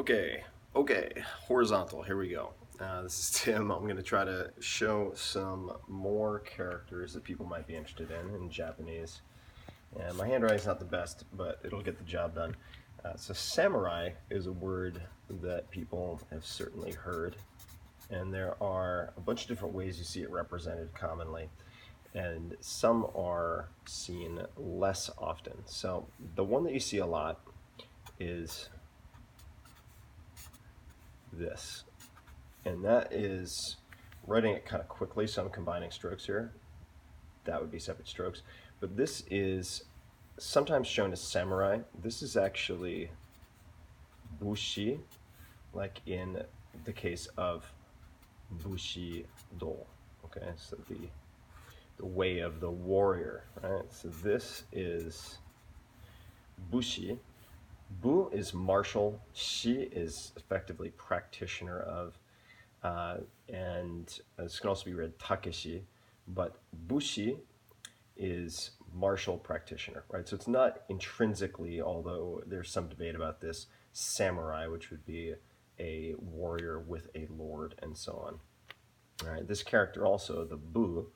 Okay, horizontal, here we go. This is Tim. I'm going to try to show some more characters that people might be interested in Japanese. And my handwriting's not the best, but it'll get the job done. So samurai is a word that people have certainly heard, and there are a bunch of different ways you see it represented commonly, and some are seen less often. So the one that you see a lot is this. And that is writing it kind of quickly, so I'm combining strokes here. That would be separate strokes. But this is sometimes shown as samurai. This is actually bushi, like in the case of Bushido. Okay, so the way of the warrior, right? So this is bushi. Bu is martial. Shi is effectively practitioner of. And this can also be read Takeshi, but Bushi is martial practitioner, right? So it's not intrinsically, although there's some debate about this, samurai, which would be a warrior with a lord and so on. All right, this character also, the Bu,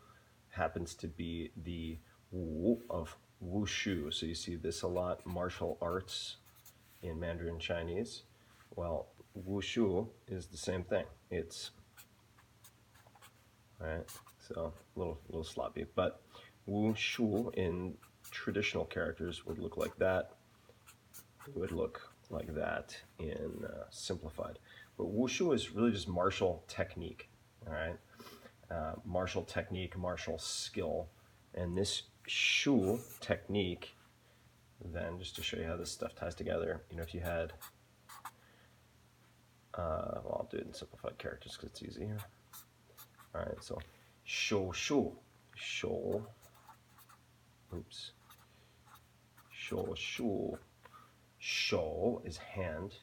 happens to be the Wu of Wushu. So you see this a lot, martial arts in Mandarin Chinese. Well, Wushu is the same thing. It's right? So a little sloppy, but Wu Shu in traditional characters would look like that. It would look like that in simplified. But Wu Shu is really just martial technique, all right? Martial technique, martial skill, and this Shu technique. Then, just to show you how this stuff ties together, you know, if you had, well, I'll do it in simplified characters because it's easier. All right, so shou shu, shou, oops, shou shu, shou is hand,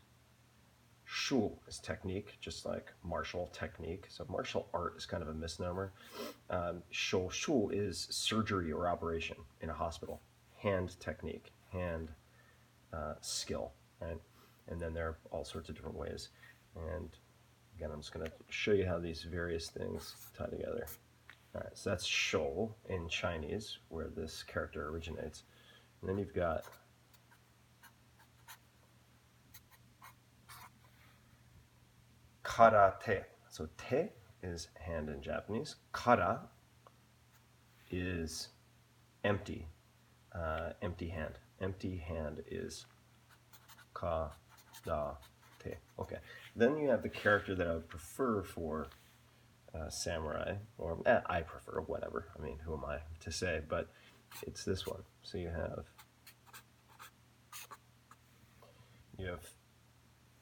shu is technique, just like martial technique. So martial art is kind of a misnomer. Shou shu is surgery or operation in a hospital. Hand technique, hand skill, right? And then there are all sorts of different ways. And again, I'm just going to show you how these various things tie together. All right, so that's shou in Chinese, where this character originates. And then you've got karate. So te is hand in Japanese. Kara is empty, empty hand. Empty hand is karate. Okay. Then you have the character that I would prefer for samurai, or I prefer, whatever. I mean, who am I to say? But it's this one. So you have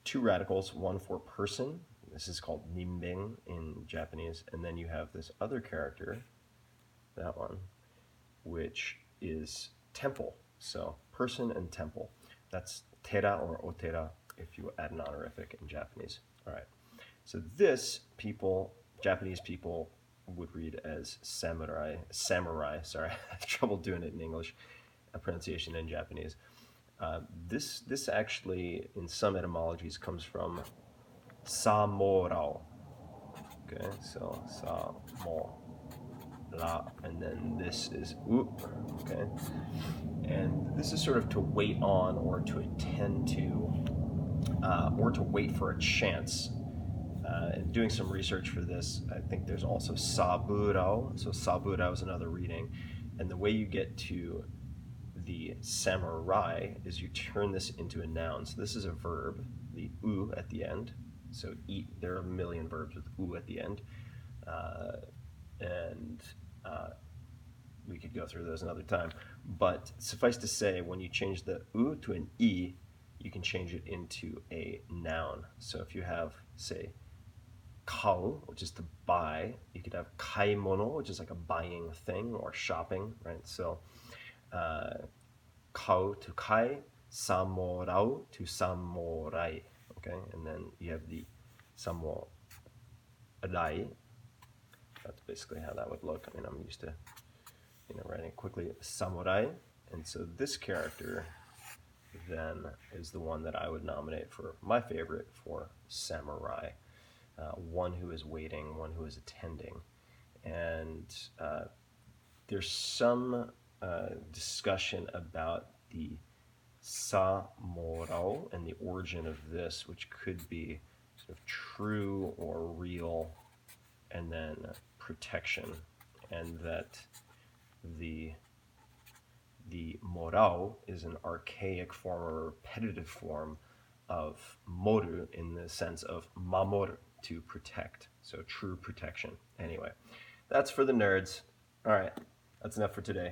two radicals, one for person. This is called nimbing in Japanese, and then you have this other character, that one, which is temple. So person and temple. That's tera or otera if you add an honorific in Japanese. All right. So this people, Japanese people, would read as samurai. Sorry, I have trouble doing it in English. Pronunciation in Japanese. This actually, in some etymologies, comes from samorao. Okay, so la, and then this is u. Okay, and this is sort of to wait on, or to attend to, or to wait for a chance. And doing some research for this, I think there's also saburao. So saburao is another reading, and the way you get to the samurai is you turn this into a noun. So this is a verb, the u at the end. So eat, there are a million verbs with u at the end. And we could go through those another time. But suffice to say, when you change the u to an e, you can change it into a noun. So if you have, say, kau, which is to buy, you could have kaimono, which is like a buying thing or shopping, right? So kau to kai, samorao to samurai, okay? And then you have the samurai. That's basically how that would look. I mean, I'm used to, writing quickly, samurai. And so this character then is the one that I would nominate for my favorite for samurai. One who is waiting, one who is attending. And there's some discussion about the sa morao and the origin of this, which could be sort of true or real, and then protection, and that the morao is an archaic form or repetitive form of moru in the sense of mamoru, to protect. So true protection. Anyway, that's for the nerds. All right, that's enough for today.